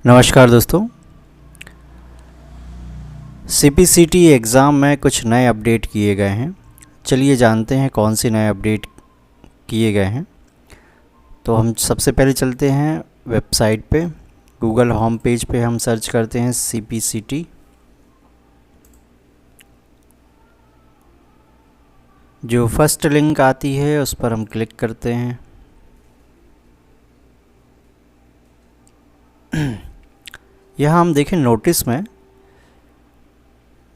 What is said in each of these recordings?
नमस्कार दोस्तों। CPCT exam में कुछ नए अपडेट किए गए हैं। चलिए जानते हैं कौन से नए अपडेट किए गए हैं। तो हम सबसे पहले चलते हैं वेबसाइट पे। गूगल होम पेज पे हम सर्च करते हैं सीपीसीटी। जो फर्स्ट लिंक आती है उस पर हम क्लिक करते हैं। यहाँ हम देखें नोटिस में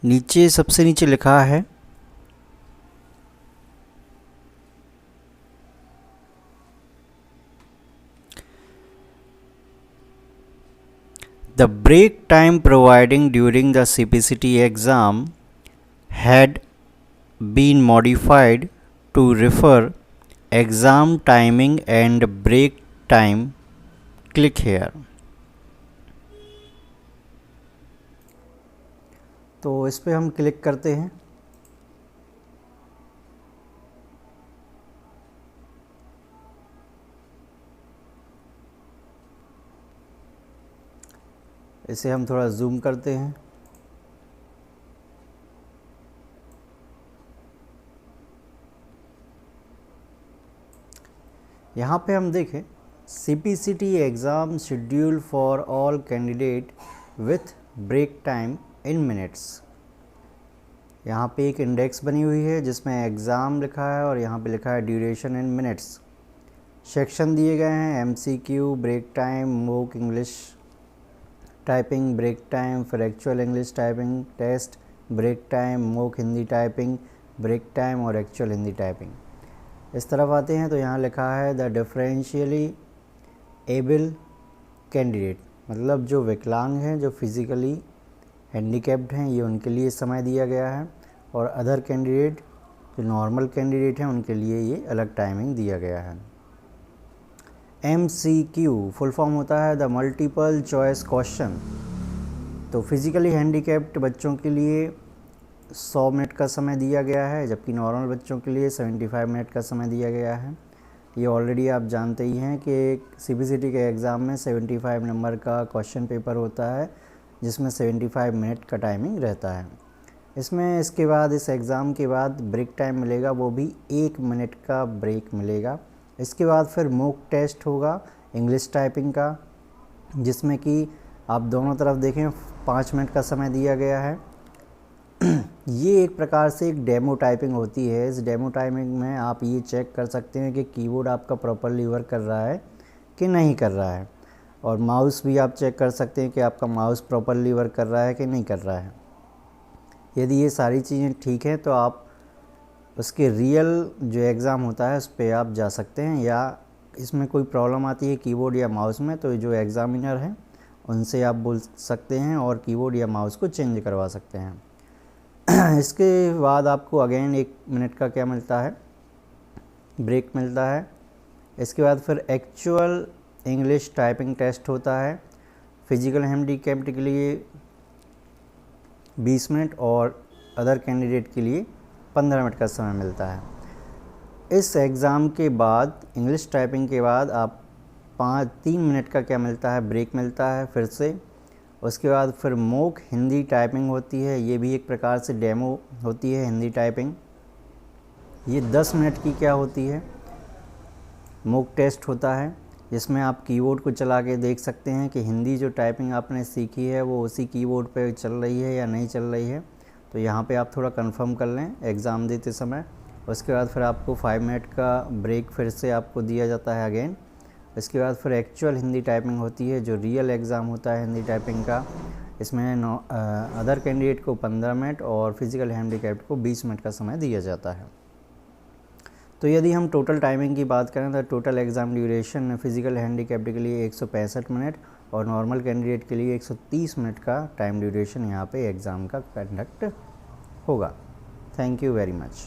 नीचे सबसे नीचे लिखा है The break time providing during the CPCT exam had been modified to refer exam timing and break time. Click here. तो इस पे हम क्लिक करते हैं। इसे हम थोड़ा जूम करते हैं। यहाँ पे हम देखें CPCT exam schedule for all candidate with break time in minutes. यहाँ पे एक इंडेक्स बनी हुई है जिसमें एग्ज़ाम लिखा है और यहाँ पे लिखा है ड्यूरेशन इन मिनट्स। सेक्शन दिए गए हैं MCQ, break time, mock English typing, break time, फिर actual English typing test, break time, mock Hindi typing, break time और एक्चुअल हिंदी टाइपिंग। इस तरफ आते हैं तो यहाँ लिखा है द डिफरेंशियली एबल कैंडिडेट, मतलब जो विकलांग हैं, जो फिज़िकली हैंडीकैप्ड हैं, ये उनके लिए समय दिया गया है। और अदर कैंडिडेट जो नॉर्मल कैंडिडेट हैं उनके लिए ये अलग टाइमिंग दिया गया है। MCQ फुल फॉर्म होता है द मल्टीपल चॉइस क्वेश्चन। तो फिज़िकली हैंडीकैप्ड बच्चों के लिए 100 मिनट का समय दिया गया है, जबकि नॉर्मल बच्चों के लिए 75 मिनट का समय दिया गया है। ये ऑलरेडी आप जानते ही हैं कि CPCT के एग्ज़ाम में 75 नंबर का क्वेश्चन पेपर होता है जिसमें 75 मिनट का टाइमिंग रहता है। इसमें इसके बाद इस एग्ज़ाम के बाद ब्रेक टाइम मिलेगा, वो भी 1 मिनट का ब्रेक मिलेगा। इसके बाद फिर मॉक टेस्ट होगा इंग्लिश टाइपिंग का, जिसमें कि आप दोनों तरफ देखें 5 मिनट का समय दिया गया है। ये एक प्रकार से एक डेमो टाइपिंग होती है। इस डेमो टाइपिंग में आप ये चेक कर सकते हैं कि कीबोर्ड आपका प्रॉपरली वर्क कर रहा है कि नहीं कर रहा है, और माउस भी आप चेक कर सकते हैं कि आपका माउस प्रॉपरली वर्क कर रहा है कि नहीं कर रहा है। यदि ये सारी चीज़ें ठीक हैं तो आप उसके रियल जो एग्ज़ाम होता है उस पर आप जा सकते हैं, या इसमें कोई प्रॉब्लम आती है कीबोर्ड या माउस में तो जो एग्ज़ामिनर हैं उनसे आप बोल सकते हैं और कीबोर्ड या माउस को चेंज करवा सकते हैं। इसके बाद आपको अगेन 1 मिनट का क्या मिलता है, ब्रेक मिलता है। इसके बाद फिर एक्चुअल इंग्लिश टाइपिंग टेस्ट होता है। फिजिकल हैंडीकैप्ड के लिए 20 मिनट और अदर कैंडिडेट के लिए 15 मिनट का समय मिलता है। इस एग्ज़ाम के बाद इंग्लिश टाइपिंग के बाद आप 3 मिनट का क्या मिलता है, ब्रेक मिलता है फिर से। उसके बाद फिर मॉक हिंदी टाइपिंग होती है, ये भी एक प्रकार से डेमो होती है हिंदी टाइपिंग। ये 10 मिनट की क्या होती है, मॉक टेस्ट होता है, जिसमें आप कीबोर्ड को चला के देख सकते हैं कि हिंदी जो टाइपिंग आपने सीखी है वो उसी कीबोर्ड पे चल रही है या नहीं चल रही है। तो यहाँ पे आप थोड़ा कंफर्म कर लें एग्ज़ाम देते समय। उसके बाद फिर आपको 5 मिनट का ब्रेक फिर से आपको दिया जाता है अगेन। इसके बाद फिर एक्चुअल हिंदी टाइपिंग होती है, जो रियल एग्ज़ाम होता है हिंदी टाइपिंग का। इसमें अदर कैंडिडेट को 15 मिनट और फिज़िकल हैंडीकैप्ड को 20 मिनट का समय दिया जाता है। तो यदि हम टोटल टाइमिंग की बात करें तो total exam duration physical handicapped के लिए 165 मिनट और नॉर्मल कैंडिडेट के लिए 130 मिनट का टाइम ड्यूरेशन यहाँ पे एग्ज़ाम का कंडक्ट होगा। Thank you very much.